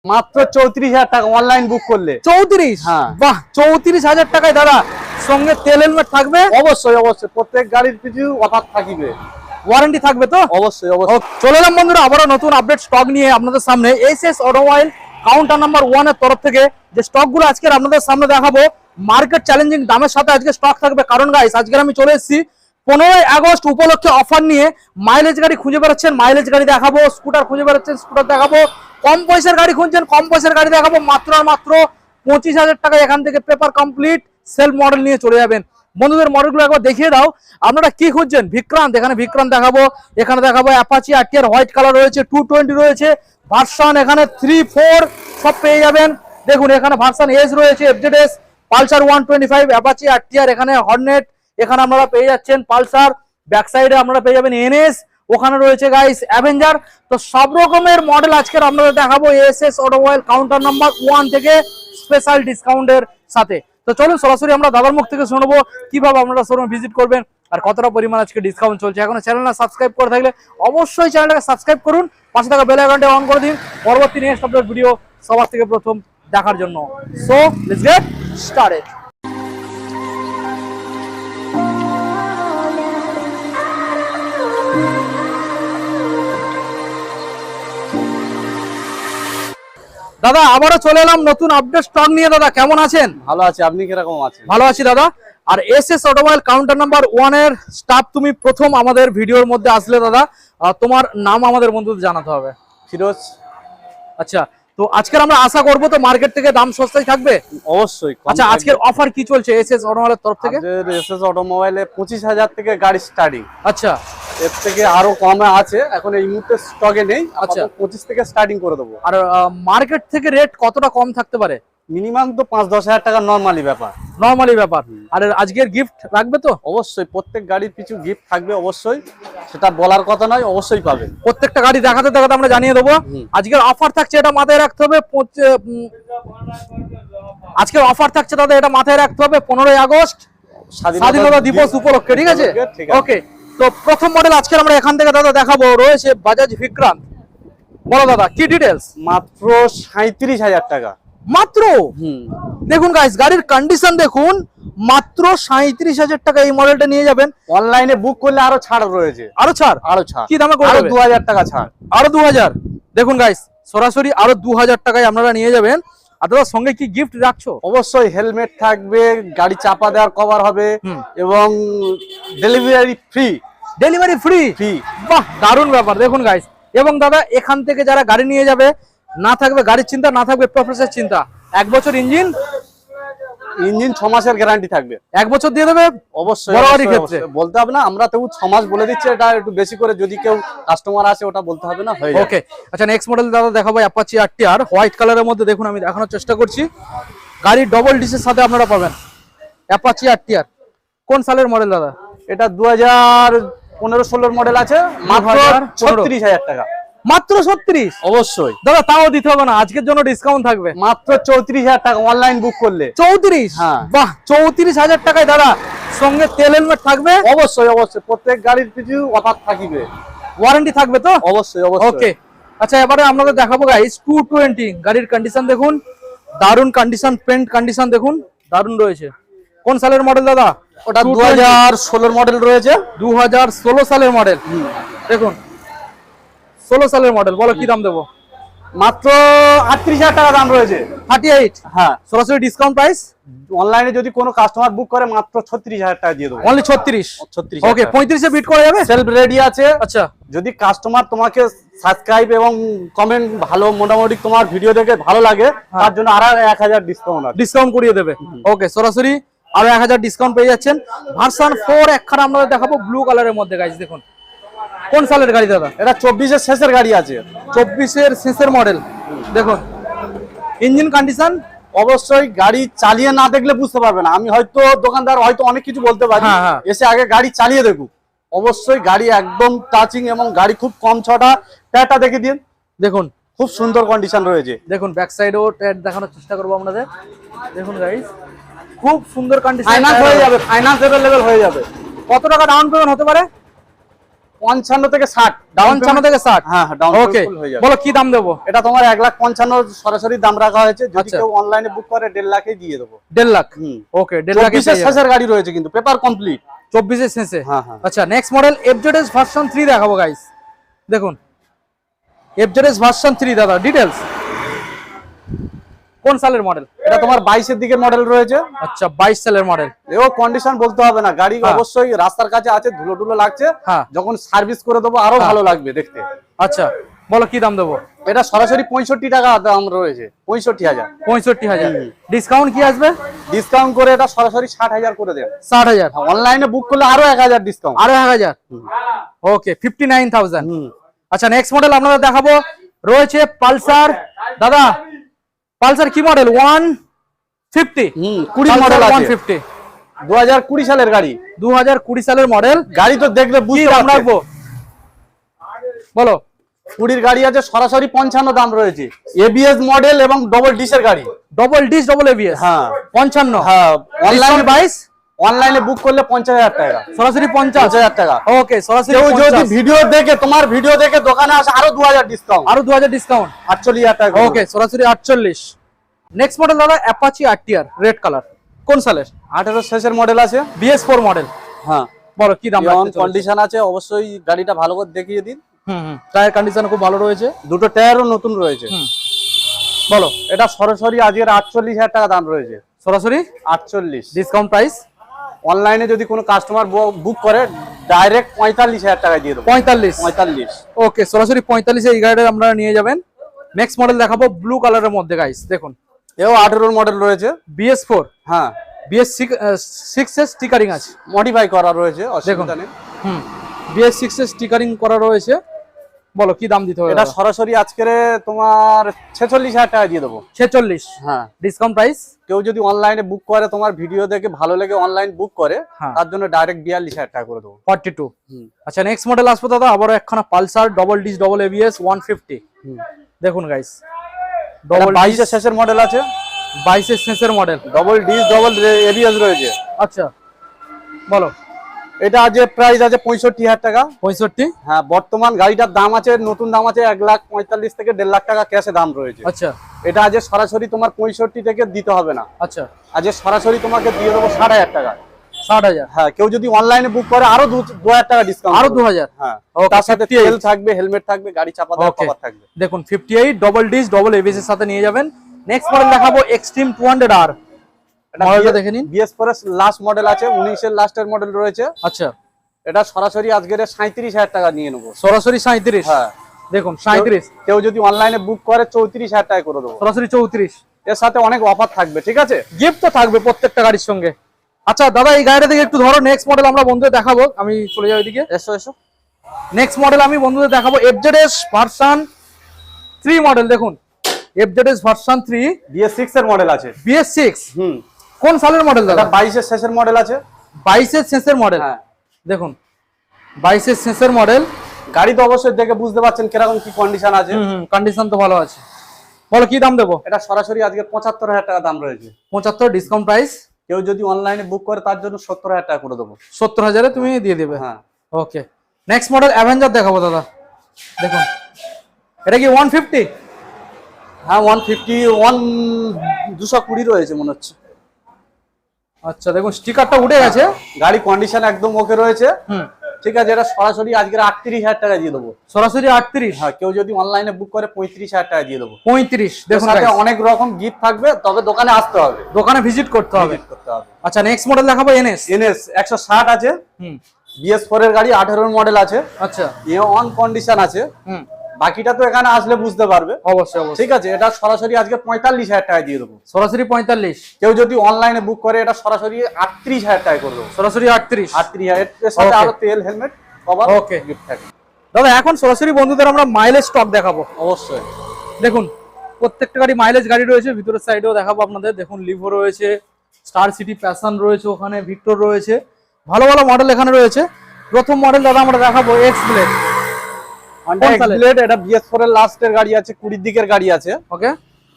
মাত্র 34,000 টাকা online book করলে। 34? হ্যাঁ। বাহ, 34,000 টাকায় দাদা সঙ্গে তেল হেলমেট থাকবে? অবশ্যই অবশ্যই, প্রত্যেক গাড়ির পিছু অফার থাকবে, ওয়ারেন্টি থাকবে তো? অবশ্যই অবশ্যই। চলে এলাম বন্ধুরা আবারও নতুন আপডেট স্টক নিয়ে আপনাদের সামনে। এসএস অটোমোবাইল কাউন্টার নাম্বার 1 এর তরফ থেকে যে স্টকগুলো আজকে আপনাদের সামনে দেখাবো, মার্কেট চ্যালেঞ্জিং দামের সাথে আজকে স্টক থাকবে। কারণ গাইস, আজকে আমি চলে এসেছি 15ই আগস্ট উপলক্ষে অফার নিয়ে। মাইলেজ গাড়ি খুঁজে বেড়াচ্ছেন, মাইলেজ গাড়ি দেখাবো। স্কুটার খুঁজে বেড়াচ্ছেন, স্কুটার দেখাবো। কম পয়সার গাড়ি খুঁজছেন, কম পয়সার গাড়ি দেখাবো। মাত্র আর মাত্র 25,000 টাকায় এখান থেকে পেপার কমপ্লিট সেলফ মডেল নিয়ে চলে যাবেন। বন্ধুদের মডেলগুলো একবার দেখিয়ে দাও, আপনারা কি খুঁজছেন। বিক্রান্ত, এখানে বিক্রান্ত দেখাবো, এখানে দেখাবো অ্যাপাচি আরটিআর হোয়াইট কালার রয়েছে, 220 রয়েছে, ভার্সন এখানে 3, 4 সব পেয়ে যাবেন। দেখুন এখানে ভার্সন এস রয়েছে, এফজেডএস, পালসার 125, অ্যাপাচি আরটিআর, এখানে হর্নেট, এখানে আপনারা পেয়ে যাচ্ছেন পালসার। ব্যাক সাইডে আপনারা পেয়ে যাবেন এনএস, ওখানে রয়েছে গাইস অ্যাভেঞ্জার। তো সব রকমের মডেল আজকের আপনাদের দেখাবো এসএস অটোমোবাইল কাউন্টার নাম্বার 1 থেকে স্পেশাল ডিসকাউন্টের সাথে। তো চলুন সরাসরি আমরা দাদার মুখ থেকে শুনবো কিভাবে আপনারা শোরুমে ভিজিট করবেন আর কতটা পরিমাণ আজকে ডিসকাউন্ট চলছে। এখনো চ্যানেলটা সাবস্ক্রাইব করে থাকলে অবশ্যই চ্যানেলটাকে সাবস্ক্রাইব করুন, পাশে থাকা বেল আইকনটা অন করে দিন পরবর্তী নেক্সট আপডেট ভিডিও সবার থেকে প্রথম দেখার জন্য। So let's get started. দাদা আবারও চলে এলাম নতুন আপডেট স্টক নিয়ে। দাদা কেমন আছেন? ভালো আছি, আপনি কিরকম আছেন? ভালো আছি দাদা। আর এসএস অটোমোবাইল কাউন্টার নাম্বার 1 এর স্টাফ, তুমি প্রথম আমাদের ভিডিওর মধ্যে আসলে দাদা, তোমার নাম আমাদের বন্ধুদের জানাতে হবে। ফিরোজ। আচ্ছা, তো আজকের আমরা আশা করব তো মার্কেট থেকে দাম সস্তায় থাকবে অবশ্যই। আচ্ছা, আজকের অফার কি চলছে এসএস অটোমোবাইলের তরফ থেকে? এসএস অটোমোবাইলে 25,000 থেকে গাড়ি স্টার্টিং। আচ্ছা, এর থেকে আরো কমে আছে, এখন এই মুহূর্তে স্টকে নেই। আচ্ছা, 25 থেকে স্টার্টিং করে দেবো। আর মার্কেট থেকে রেট কতটা কম থাকতে পারে? মিনিমাম তো 5-10 হাজার টাকা নরমালি ব্যাপার। নরমালি ব্যাপার। আর আজকের গিফট রাখবে তো? অবশ্যই, প্রত্যেক গাড়ির পিছু গিফট থাকবে অবশ্যই, সেটা বলার কথা নয়, অবশ্যই পাবেন। প্রত্যেকটা গাড়ি দেখাতে দেখাতে আমরা জানিয়ে দেবো। আজকের অফার থাকছে, এটা মাথায় রাখতে হবে। আজকের অফার থাকছে দাদা, এটা মাথায় রাখতে হবে 15ই আগস্ট স্বাধীনতা দিবস উপলক্ষে। ঠিক আছে, ওকে। তো প্রথম মডেল আজকে আমরা এখান থেকে দাদা দেখাবো, রয়েছে বাজাজ বিক্রান্ত। বলো দাদা কি ডিটেলস? মাত্র 37,000 টাকা মাত্র। দেখুন গাইস, গাড়ির কন্ডিশন দেখুন, মাত্র 37,000 টাকা এই মডেলটা নিয়ে যাবেন। অনলাইনে বুক করলে আরো ছাড় রয়েছে। আরো ছাড়? আরো ছাড় কি দামে করবে? 2,000 টাকা ছাড়। আরো 2,000। দেখুন গাইস, সরাসরি আরো 2,000 টাকায় আপনারা নিয়ে যাবেন। আর দাদা সঙ্গে কি গিফট রাখছো? অবশ্যই হেলমেট থাকবে, গাড়ি চাপা দেওয়ার কভার হবে, এবং delivery free. Delivery free? Free. বাহ, দারুণ ব্যাপার। দেখুন গাইস, এবং দাদা এখান থেকে যারা গাড়ি নিয়ে যাবে, না থাকবে গাড়ির চিন্তা, না থাকবে প্রফেসর চিন্তা। 1 বছর ইঞ্জিন 6 মাসের গ্যারান্টি থাকবে। 1 বছর দিয়ে দেবে অবশ্যই। বড় গাড়ির ক্ষেত্রে বলতে হবে না, আমরা তবু 6 মাস বলে দিচ্ছি, এটা একটু বেশি করে যদি কেউ কাস্টমার আসে ওটা বলতে হবে না, হয়ে যাবে। ওকে। আচ্ছা, নেক্সট মডেল দাদা দেখাবো অ্যাপাচি আরটিআর হোয়াইট কালারের মধ্যে। দেখুন আমি দেখানোর চেষ্টা করছি, গাড়ি ডবল ডিসের সাথে আপনারা পাবেন অ্যাপাচি আরটিআর। কোন সালের মডেল দাদা? এটা 2015-16 মডেল আছে, মাত্র 36,000 টাকা। মাত্র 36? অবশ্যই দাদা তাও দিতে হবে না, আজকের জন্য ডিসকাউন্ট থাকবে। মাত্র 34,000 টাকা অনলাইন বুক করলে। 34? হ্যাঁ। বাহ, 34,000 টাকায় দাদা সঙ্গে তেল হেলমেট থাকবে? অবশ্যই অবশ্যই, প্রত্যেক গাড়ির পিছু অফার থাকবে, ওয়ারেন্টি থাকবে তো? অবশ্যই অবশ্যই। ওকে। আচ্ছা, এবারে আপনাদের দেখাবো গাইস 220। গাড়ির কন্ডিশন দেখুন, দারুন কন্ডিশন, পেন্ট কন্ডিশন দেখুন, দারুন রয়েছে। কোন সালের মডেল দাদা? ওটা 2016 মডেল রয়েছে। 2016 সালের মডেল। দেখুন 16 সালের মডেল। বলো কি দাম দেবো? মাত্র 38,000 টাকা দাম রয়েছে। 38? হ্যাঁ। সরাসরি ডিসকাউন্ট প্রাইস? অনলাইনে যদি কোনো কাস্টমার বুক করে মাত্র 36,000 টাকা দিয়ে দেবো। অনলি 36? 36। ওকে, 35 এ বিট করা যাবে? সেলফ রেডি আছে। আচ্ছা, যদি কাস্টমার তোমাকে সাবস্ক্রাইব এবং কমেন্ট ভালো, মোটামুটি তোমার ভিডিও দেখে ভালো লাগে, তার জন্য আর 1,000 ডিসকাউন্ট আছে। ডিসকাউন্ট করিয়ে দেবে। ওকে, সরাসরি আরো 1,000 ডিসকাউন্ট পেয়ে যাচ্ছেন। ভার্সন 4 একখানা আমরা দেখাবো ব্লু কালারের মধ্যে গাইস। দেখুন কোন সালের গাড়ি দাদা? এটা 24 এর শেষের গাড়ি আছে। 24 এর শেষের মডেল। দেখুন ইঞ্জিন কন্ডিশন। অবশ্যই গাড়ি চালিয়ে না দেখলে বুঝতে পারবে না। আমি হয়তো দোকানদার হয়তো অনেক কিছু বলতে পারি, এসে আগে গাড়ি চালিয়ে দেখুক। অবশ্যই গাড়ি একদম টাচিং, এবং গাড়ি খুব কম ছটা। টায়ারটা দেখে দিন, দেখুন খুব সুন্দর কন্ডিশন রয়েছে। দেখুন ব্যাক সাইডেও টায়ার দেখানোর চেষ্টা করবো আপনাদের। দেখুন গাইস, খুব সুন্দর কন্ডিশন। ফাইনান্স হয়ে যাবে, ফাইনান্স লেভেল হয়ে যাবে। কত টাকা ডাউন পেমেন্ট হতে পারে? 55 থেকে 60 55 থেকে 60। হ্যাঁ ডাউন ওকে, পেমেন্ট হয়ে যাবে। বলো কি দাম দেবো? এটা তোমার 1,55,000 সরাসরি দাম রাখা হয়েছে, যদি আচ্ছা। কেউ অনলাইনে বুক করে 1.5 লাখে দিয়ে দেবো। 1.5 লাখ। হুম। ওকে, 1.5 লাখে 24 শেষের গাড়ি রয়েছে কিন্তু পেপার কমপ্লিট। 24 এর শেষে। হ্যাঁ হ্যাঁ। আচ্ছা, নেক্সট মডেল এফজেডএস ভার্সন 3 দেখাবো গাইস। দেখুন এফজেডএস ভার্সন 3 দাদা, ডিটেইলস কোন সালের মডেল? এটা তোমার 22 এর দিকে মডেল রয়েছে। আচ্ছা, 22 সালের মডেল। এও কন্ডিশন বলতে হবে না, গাড়ি হ্যাঁ। অবশ্যই রাস্তার কাছে আছে, ধুলো টুলো লাগছে, হ্যাঁ। যখন সার্ভিস করে দেবো আরো হ্যাঁ। ভালো লাগবে দেখতে। আচ্ছা, বলো কি দাম দেবো? এটা সরাসরি 65 টাকা দাম রয়েছে, 65,000। 65,000। ডিসকাউন্ট কি আসবে? ডিসকাউন্ট করে এটা সরাসরি 60,000 করে দেন। 60,000। অনলাইনে বুক করলে আরো 1,000 ডিসকাউন্ট। আরো 1000। ওকে, 59,000। হুম। আচ্ছা, নেক্সট মডেল আপনাদের দেখাবো রয়েছে পালসার। দাদা পালসার কি মডেল? 150। 20 মডেল আছে, 150। 2020 সালের গাড়ি। 2020 সালের মডেল। গাড়ি তো দেখলে কি বুঝতে দাম পারবে। রাখবো বলো? 20 গাড়ি আছে, সরাসরি 55 দাম রয়েছে। এবিএস মডেল এবং ডবল ডিসের গাড়ি। Double disc double ABS. হ্যাঁ 55। হ্যাঁ। অনলাইনে 22। অনলাইনে বুক করলে 50,000 টাকা। সরাসরি 50। 50,000 টাকা। ওকে, সরাসরি কেউ যদি 50। ভিডিও দেখে, তোমার ভিডিও দেখে দোকানে আসে, আরো 2,000 ডিসকাউন্ট। আরো 2000 ডিসকাউন্ট। 48,000 টাকা। ওকে, সরাসরি 48। নেক্সট মডেল দাদা অ্যাপাচি আরটিআর রেড কালার। কোন সালের? 18 শেষের মডেল আছে। BS4 model. হ্যাঁ। বলো কি দাম রাখতে চলেছে? কন্ডিশন আছে, অবশ্যই গাড়িটা ভালো করে দেখিয়ে দিন। টায়ার কন্ডিশন খুব ভালো রয়েছে। দুটো টায়ারও নতুন রয়েছে। বলো এটা সরাসরি আজকের 48,000 টাকা দাম রয়েছে। সরাসরি 48। Discount price. অনলাইনে যদি কোনো কাস্টমার বুক করে ডাইরেক্ট 45,000 টাকায় দিয়ে দেবো। 45। 45। ওকে, সরাসরি 45 এই গাড়িটা আপনারা নিয়ে যাবেন। নেক্সট মডেল দেখাবো ব্লু কালারের মধ্যে গাইস। দেখুন এও 18 মডেল রয়েছে। BS4। হ্যাঁ। BS6 এর স্টিকারিং আছে, মডিফাই করা রয়েছে, অসুবিধা নেই। BS6 এর স্টিকারিং করা রয়েছে। বলো কি দাম দিতে হবে? এটা সরাসরি আজকের তোমার 46,000 টাকা দিয়ে দেবো। 46। হ্যাঁ। Discount price. কেউ যদি অনলাইনে বুক করে, তোমার ভিডিও দেখে ভালো লেগে অনলাইন বুক করে, হ্যাঁ। তার জন্য ডাইরেক্ট 42,000 টাকা করে দেবো। 42। আচ্ছা, নেক্সট মডেল আসবো দাদা আবারও একখানা Pulsar double disc double ABS 150। দেখুন গাইস, ডবল 22 এর শেষের মডেল আছে। 22 এর শেষের model. Double disc double ABS রয়েছে। আচ্ছা, বলো। এটা আজকে প্রাইস আছে 65,000 টাকা। 65। হ্যাঁ, বর্তমান গাড়িটার দাম আছে, নতুন দাম আছে 1,45,000 থেকে 1.5 লাখ টাকা ক্যাশে দাম রয়েছে। আচ্ছা। এটা আজকে সরাসরি তোমার 65 থেকে দিতে হবে না। আচ্ছা, আজকে সরাসরি তোমাকে দিয়ে দেবো 60,000 টাকা। 60,000। হ্যাঁ, কেউ যদি অনলাইনে বুক করে আরো 2,000 টাকা ডিসকাউন্ট। আরো 2000। হ্যাঁ। Okay, তার সাথে 58 তেল থাকবে, হেলমেট থাকবে, গাড়ি চাপা দেওয়ার Okay. কভার থাকবে। দেখুন 58 ডবল ডিস ডবল এবিএস এর সাথে নিয়ে যাবেন। নেক্সট মডেল দেখাবো এক্সট্রিম 200R। মডেলটা দেখে নিন। BS4 এর লাস্ট মডেল আছে, 19 এর লাস্টের মডেল রয়েছে। আচ্ছা, এটা সরাসরি আজকের 37,000 টাকা নিয়ে নেবো। সরাসরি 37। হ্যাঁ। দেখুন 37। কেউ যদি অনলাইনে বুক করে 34,000 টাকা করে দেবো। সরাসরি 34। এর সাথে অনেক অফার থাকবে, ঠিক আছে? গিফট তো থাকবে প্রত্যেকটা গাড়ির সঙ্গে। আচ্ছা দাদা, এই গাড়িটা থেকে একটু ধরো। নেক্সট মডেল আমরা বন্ধুদের দেখাবো। আমি চলে যাই ওইদিকে। এসো এসো। নেক্সট মডেল আমি বন্ধুদের দেখাবো এফজেডএস ভার্সন 3 মডেল। দেখুন এফজেডএস ভার্সন 3 BS6 এর মডেল আছে। BS6। হুম। কোন সালের মডেল দাদা? এটা 22 এর শেষের মডেল আছে। 22 এর শেষের মডেল। হ্যাঁ। দেখুন 22 এর শেষের মডেল। গাড়ি তো অবশ্যই দেখে বুঝতে পারছেন কিরকম কি কন্ডিশন আছে। কন্ডিশন তো ভালো আছে। বলো কি দাম দেবো? এটা সরাসরি আজকে 75,000 টাকা দাম রয়েছে। 75। Discount price. কেউ যদি অনলাইনে বুক করে তার জন্য 70,000 টাকা করে দেবো। 70,000 এ তুমি দিয়ে দিবে। হ্যাঁ। ওকে, নেক্সট মডেল অ্যাভেঞ্জার দেখাবো দাদা। দেখুন এটা কি 150? হ্যাঁ 150 220 রয়েছে মনে হচ্ছে। আচ্ছা, দেখুন স্টিকারটা উঠে গেছে। গাড়ি কন্ডিশন একদম ওকে রয়েছে। হুম। ঠিক আছে, এটা সরাসরি আজকে 38,000 টাকা দিয়ে দেবো। সরাসরি 38। হ্যাঁ, কেউ যদি অনলাইনে বুক করে 35,000 টাকা দিয়ে দেবো। 35। দেখুন সাথে guys, অনেক রকম গিফট থাকবে, তবে দোকানে আসতে হবে, দোকানে ভিজিট করতে হবে। ভিজিট করতে হবে। আচ্ছা, নেক্সট মডেল দেখাবো NS। NS 160 আছে। হুম। BS4 এর গাড়ি 18 মডেল আছে। আচ্ছা। এ অন কন্ডিশন আছে। হুম। বাকিটা তো এখানে আসলে বুঝতে পারবে। অবশ্যই অবশ্যই। ঠিক আছে, এটা সরাসরি আজকে 45,000 টাকা দিয়ে দেবো। সরাসরি 45। কেউ যদি অনলাইনে বুক করে এটা সরাসরি 38,000 টাকা করে দেবো। সরাসরি 38। 38,000 এর সাথে Okay. আরো তেল, হেলমেট, কভার Okay. গিফট থাকে। দাদা এখন সরাসরি বন্ধুদের আমরা মাইলেজ স্টক দেখাবো। অবশ্যই। দেখুন প্রত্যেকটা গাড়ি মাইলেজ গাড়ি রয়েছে। ভিতরের সাইডেও দেখাবো আপনাদের। দেখুন লিভো রয়েছে, স্টার সিটি প্যাশন রয়েছে, ওখানে ভিক্টর রয়েছে, ভালো ভালো মডেল এখানে রয়েছে। প্রথম মডেল দাদা আমরা দেখাবো এক্স ব্লেড। ব্লেড এটা BS4 এর লাস্টের গাড়ি আছে, 20 দিকের গাড়ি আছে। ওকে,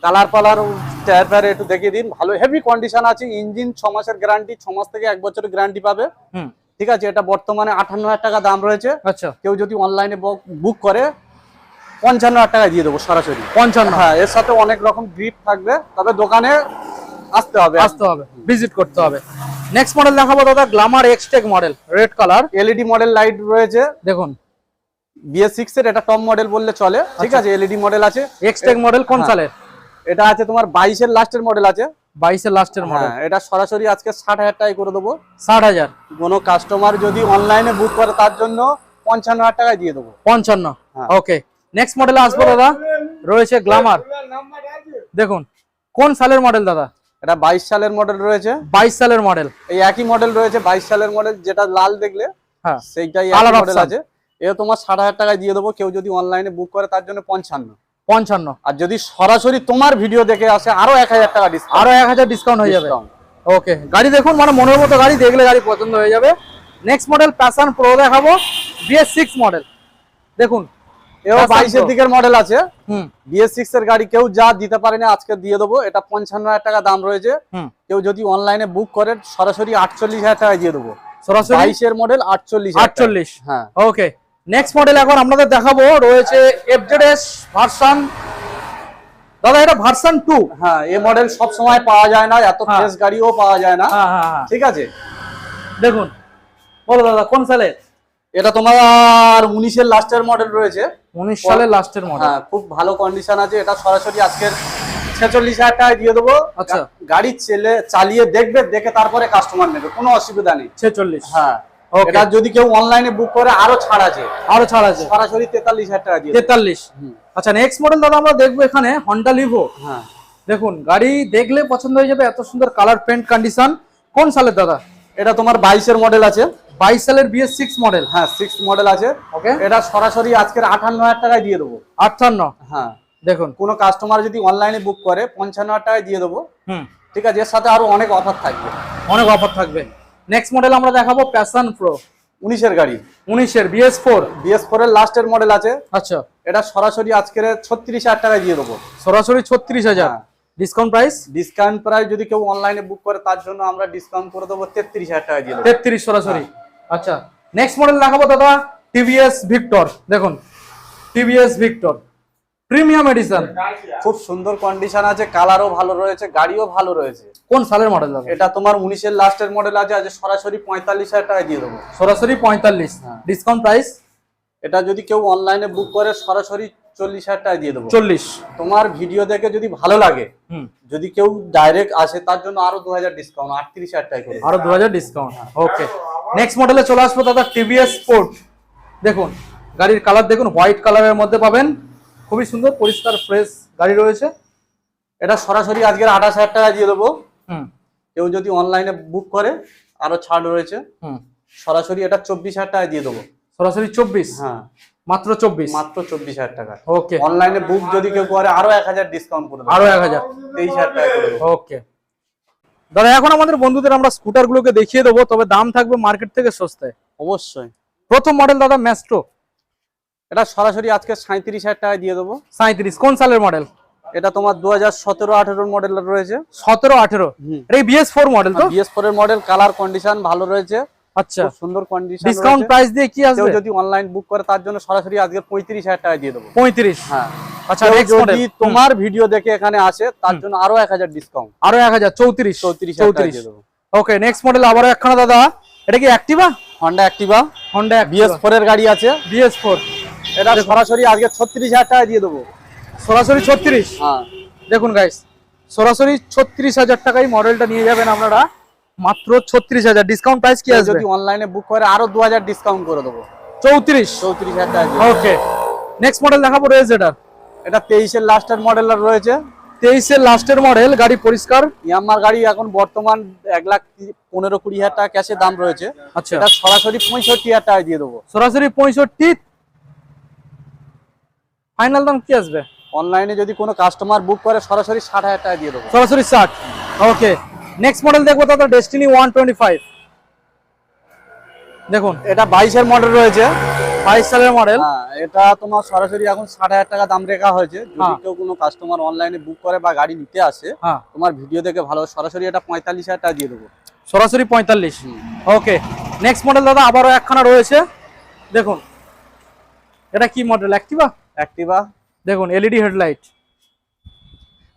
কালার পালার টায়ার ফায়ার একটু দেখিয়ে দিন। ভালো হেভি কন্ডিশন আছে। ইঞ্জিন 6 মাসের গ্যারান্টি, 6 মাস থেকে 1 বছরের গ্যারান্টি পাবে। হুম। ঠিক আছে, এটা বর্তমানে 58,000 টাকা দাম রয়েছে। আচ্ছা, কেউ যদি অনলাইনে বুক করে 55,000 টাকায় দিয়ে দেবো সরাসরি। 55? হ্যাঁ, এর সাথে অনেক রকম গ্রিপ থাকবে, তবে দোকানে আসতে হবে, ভিজিট করতে হবে। নেক্সট মডেল দেখাবো দাদা, Glamour Xtec model, red colour, LED model light রয়েছে। দেখুন BS6 এর, এটা টপ মডেল বললে চলে, ঠিক আছে। এলইডি মডেল আছে। এক্সটেক মডেল কোন সালের? এটা আছে তোমার 22 এর লাস্টের মডেল আছে। 22 এর লাস্টের মডেল। হ্যাঁ, এটা সরাসরি আজকে 60,000 টাকায় করে দেবো। 60,000? কোনো কাস্টমার যদি অনলাইনে বুক করে তার জন্য 55,000 টাকায় দিয়ে দেবো। 55? হ্যাঁ। ওকে, নেক্সট মডেলে আসবো দাদা, রয়েছে গ্ল্যামার। দেখুন কোন সালের মডেল দাদা? এটা 22 সালের মডেল রয়েছে। 22 সালের মডেল। এই একই মডেল রয়েছে, 22 সালের মডেল, যেটা লাল দেখলে হ্যাঁ সেইটাই কালার মডেল আছে। এ তোমার 60,000 টাকায় দিয়ে দেবো। কেউ যদি অনলাইনে বুক করে তার জন্য 55। আর যদি সরাসরি তোমার ভিডিও দেখে আসে আরো 1,000 টাকা ডিসকাউন্ট। আরো 1000 ডিসকাউন্ট হয়ে যাবে। ওকে, গাড়ি দেখুন, মানে মনের মতো গাড়ি, দেখলে গাড়ি পছন্দ হয়ে যাবে। নেক্সট মডেল প্যাশন প্রো দেখাবো, BS6 মডেল। দেখুন এও 22 এর দিকের মডেল আছে। হুম, BS6 এর গাড়ি কেউ যা দিতে পারে না, আজকে দিয়ে দেবো। এটা 55,000 টাকা দাম রয়েছে। কেউ যদি অনলাইনে বুক করে সরাসরি 48,000 টাকায় দিয়ে দেবো। সরাসরি 22 এর মডেল 48। হ্যাঁ, ওকে, নেক্সট মডেল এখন আপনাদের দেখাবো, রয়েছে FZS ভার্সন। দাদা এটা ভার্সন 2। হ্যাঁ, এই মডেল সব সময় পাওয়া যায় না, এত ফ্রেশ গাড়িও পাওয়া যায় না। ঠিক আছে, দেখুন, বলো দাদা কোন সালে? এটা তোমার 19 এর লাস্টের মডেল রয়েছে। 19 সালের লাস্টের মডেল। হ্যাঁ, খুব ভালো কন্ডিশন আছে। এটা সরাসরি আজকের 46,000 টাকায় দিয়ে দেবো। আচ্ছা, গাড়ি চালিয়ে দেখবে, দেখে তারপরে কাস্টমার নেবে, কোনো অসুবিধা নেই। 46? হ্যাঁ, এটা যদি কেউ অনলাইনে বুক করে আরো ছাড় আছে। সরাসরি 43,000 টাকা দিয়ে 43? আচ্ছা, নেক্সট মডেল দাদা আমরা দেখবো এখানে হন্ডা লিভো। হ্যাঁ, দেখুন গাড়ি দেখলে পছন্দ হয়ে যাবে, এত সুন্দর কালার, পেন্ট কন্ডিশন। কোন সালের দাদা? এটা তোমার 22 এর মডেল আছে। 22 সালের BS6 মডেল। হ্যাঁ, 6 মডেল আছে। ওকে, এটা সরাসরি আজকের 58,000 টাকায় দিয়ে দেবো। 58? হ্যাঁ, দেখুন কোনো কাস্টমার যদি অনলাইনে বুক করে 55,000 টাকায় দিয়ে দেবো। ঠিক আছে, এর সাথে আরো অনেক অফার থাকবে। অনেক অফার থাকবে। নেক্সট মডেল আমরা দেখাবো প্যাশন প্রো, 19 এর গাড়ি। 19 এর BS4 এর লাস্টের মডেল আছে। আচ্ছা, এটা সরাসরি আজকের 36,000 টাকায় দিয়ে দেবো। সরাসরি 36,000? Discount price? ডিসকাউন্ট প্রাইস যদি কেউ অনলাইনে বুক করে তার জন্য আমরা ডিসকাউন্ট করে দেবো 33,000 টাকা দিয়ে দেবো। 33 সরাসরি। আচ্ছা, নেক্সট মডেল দেখাবো দাদা TVS ভিক্টর। দেখুন TVS ভিক্টর প্রিমিয়াম এডিশন, খুব সুন্দর কন্ডিশন আছে, কালারও ভালো রয়েছে, গাড়িও ভালো রয়েছে। কোন সালের মডেল দাদা? এটা তোমার 19 এর লাস্টের মডেল আছে। আজ সরাসরি 45,000 টাকায় দিয়ে দেবো। সরাসরি 45? Discount price? এটা যদি কেউ অনলাইনে বুক করে সরাসরি 40,000 টাকায় দিয়ে দেবো। 40? তোমার ভিডিও দেখে যদি ভালো লাগে, যদি কেউ ডাইরেক্ট আসে তার জন্য আরো 2,000 ডিসকাউন্ট, 38,000 টাকা করে। আরো 2,000 ডিসকাউন্ট। ওকে, নেক্সট মডেলে চলে আসবো দাদা TVS স্পোর্ট। দেখুন গাড়ির কালার দেখুন, হোয়াইট কালারের মধ্যে পাবেন, খুবই সুন্দর পরিষ্কার ফ্রেশ গাড়ি রয়েছে। এটা সরাসরি আজকের 28,000 টাকা দিয়ে দেবো। কেউ যদি অনলাইনে বুক করে আরো ছাড় রয়েছে। সরাসরি এটা 24,000 টাকা দিয়ে দেবো। সরাসরি 24? হ্যাঁ, মাত্র 24? মাত্র 24,000 টাকা। ওকে, অনলাইনে বুক যদি কেউ করে আরো 1,000 ডিসকাউন্ট করে দেবো। আরো 1,000? 23,000 টাকা করে দেবো। ওকে দাদা, এখন আমাদের বন্ধুদের আমরা স্কুটার গুলোকে দেখিয়ে দেবো, তবে দাম থাকবে মার্কেট থেকে সস্তায়। অবশ্যই। প্রথম মডেল দাদা ম্যাস্ট্রো। এটা সরাসরি আজকে 37,000 টাকা দিয়ে দেবো। 37? কোন সালের মডেল? এটা তোমার 2017-18 মডেল রয়েছে। 17-18? এই BS4 মডেল তো? BS4 এর মডেল, কালার কন্ডিশন ভালো রয়েছে। আচ্ছা, সুন্দর কন্ডিশন। ডিসকাউন্ট প্রাইস দিয়ে কি আসবে? কেউ যদি অনলাইন বুক করে তার জন্য সরাসরি আজকে 35,000 টাকা দিয়ে দেবো। 35? হ্যাঁ। আচ্ছা, যদি তোমার ভিডিও দেখে এখানে আসে তার জন্য আরো 1,000 ডিসকাউন্ট, আরো 1,000? 34,000 দিয়ে দেবো। ওকে, নেক্সট মডেল আবার একখানা দাদা, এটা কি অ্যাক্টিভা? হন্ডা অ্যাক্টিভা। BS4 এর গাড়ি আছে। BS4 এটা সরাসরি আজকে 36,000 টাকা দিয়ে দেবো। সরাসরি 36? হ্যাঁ, দেখুন গাইস, সরাসরি 36,000 টাকায় মডেলটা নিয়ে যাবেন আপনারা, মাত্র 36,000। ডিসকাউন্ট প্রাইস কি আসবে? যদি অনলাইনে বুক করে আরো 2,000 ডিসকাউন্ট করে দেবো। 34,000 টাকা। ওকে, নেক্সট মডেল দেখাবো রেজেডার। এটা 23 এর লাস্টের মডেল রয়েছে। 23 এর লাস্টের মডেল, গাড়ি পরিষ্কার। ইয়ামার গাড়ি এখন বর্তমান 1,15,20,000 টাকা ক্যাশে দাম রয়েছে। আচ্ছা, এটা সরাসরি 65,000 টাকা দিয়ে দেবো। সরাসরি 65? ফাইনাল দাম কি আসবে? অনলাইনে যদি কোনো কাস্টমার বুক করে সরাসরি 60,000 টাকা দিয়ে দেবো। সরাসরি 60? ওকে, নেক্সট মডেল দেখবো দাদা ডেস্টিনি 125। দেখুন এটা 22 এর মডেল রয়েছে। 22 সালের মডেল। হ্যাঁ, এটা তোমার সরাসরি এখন 60,000 টাকা দাম রেখা হয়েছে। যদি কেউ কোনো কাস্টমার অনলাইনে বুক করে বা গাড়ি নিতে আসে, তোমার ভিডিও দেখে ভালো, সরাসরি এটা 45,000 টাকা দিয়ে দেবো। সরাসরি 45? ওকে, নেক্সট মডেল দাদা আবারও একখানা রয়েছে, দেখুন এটা কি মডেল? অ্যাক্টিভা দেখুন এলইডি হেডলাইট।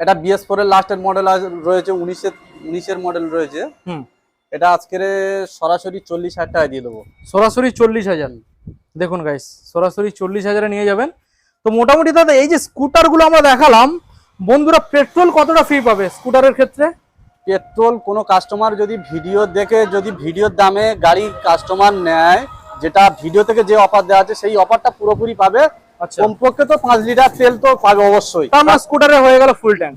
এটা BS4 এর লাস্টের মডেল রয়েছে, 19 মডেল রয়েছে। এটা আজকের সরাসরি 40,000 টাকা দিয়ে দেবো। সরাসরি 40,000। দেখুন গাইস, সরাসরি 40,000-এ নিয়ে যাবেন। তো মোটামুটি দাদা এই যে স্কুটার গুলো আমরা দেখালাম, বন্ধুরা পেট্রোল কতটা ফ্রি পাবে স্কুটারের ক্ষেত্রে? পেট্রোল কোনো কাস্টমার যদি ভিডিও দেখে, যদি ভিডিওর দামে গাড়ি কাস্টমার নেয়, যেটা ভিডিও থেকে যে অফার দেওয়া আছে সেই অফারটা পুরোপুরি পাবে। আচ্ছা, কমপক্ষে তো 5 লিটার তেল তো পাবে অবশ্যই। তার মানে স্কুটারে হয়ে গেল ফুল ট্যাঙ্ক।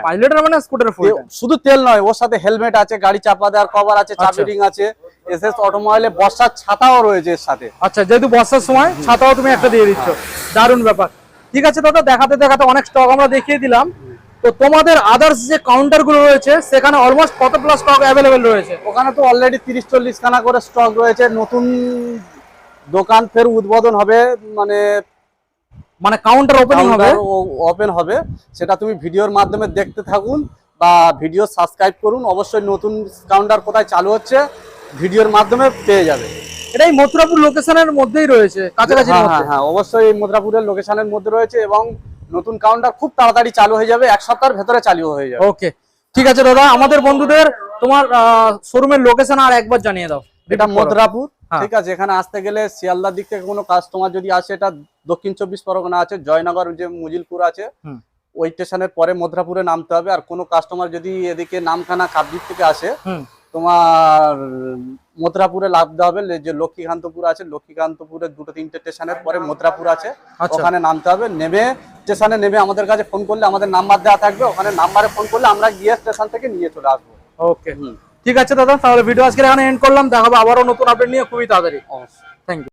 5 লিটার মানে স্কুটারে ফুল ট্যাঙ্ক। শুধু তেল নয়, ওর সাথে হেলমেট আছে, গাড়ি চাপা দেওয়ার কভার আছে, চাবি রিং আছে, এসএস অটোমোবাইলে বর্ষার ছাতাও রয়েছে এর সাথে। আচ্ছা, যেহেতু বর্ষার সময় ছাতাও তুমি একটা দিয়ে দিচ্ছ, দারুণ ব্যাপার। ঠিক আছে দাদা, দেখাতে দেখাতে অনেক স্টক আমরা দেখিয়ে দিলাম। তো তোমাদের আদার্স যে কাউন্টার গুলো রয়েছে সেখানে অলমোস্ট কত প্লাস স্টক অ্যাভেলেবেল রয়েছে? ওখানে তো অলরেডি 30-40 খানা করে স্টক রয়েছে। নতুন দোকান ফের উদ্বোধন হবে, মানে কাউন্টার ওপেন হবে, সেটা তুমি ভিডিওর মাধ্যমে দেখতে থাকুন বা ভিডিও সাবস্ক্রাইব করুন। অবশ্যই নতুন কাউন্টার কোথায় চালু হচ্ছে ভিডিওর মাধ্যমে পেয়ে যাবে। এটাই মথুরাপুর লোকেশনের মধ্যেই রয়েছে, কাছাকাছি। হ্যাঁ, অবশ্যই মথুরাপুরের লোকেশনের মধ্যে রয়েছে এবং নতুন কাউন্টার খুব তাড়াতাড়ি চালু হয়ে যাবে, 1 সপ্তাহের ভেতরে চালু হয়ে যাবে। ওকে, ঠিক আছে দাদা, আমাদের বন্ধুদের তোমার শোরুমের লোকেশন আর একবার জানিয়ে দাও। এটা মথুরাপুর, ঠিক আছে। এখানে আসতে গেলে শিয়ালদার দিক থেকে কোনো কাস্টমার যদি আসে, এটা দক্ষিণ 24 পরগনা আছে, জয়নগর যে মুজিলপুর আছে ওই স্টেশনের পরে মথুরাপুরে নামতে হবে। আর কোনো কাস্টমার যদি এদিকে নামখানা কাকদ্বীপ থেকে আসে, তোমার মথুরাপুরে নামতে হবে। যে লক্ষ্মীকান্তপুর আছে, লক্ষ্মীকান্তপুরের 2-3টে স্টেশনের পরে মথুরাপুর আছে, ওখানে নামতে হবে। নেমে স্টেশনে নেমে আমাদের কাছে ফোন করলে আমাদের নাম্বার দেওয়া থাকবে, ওখানে নাম্বারে ফোন করলে আমরা গিয়ে স্টেশন থেকে নিয়ে চলে আসবো। ওকে, ঠিক আছে দাদা, তাহলে ভিডিও আজকে এখানে এন্ড করলাম। দেখাবো আবারও নতুন আপডেট নিয়ে খুবই তাড়াতাড়ি। Thank you.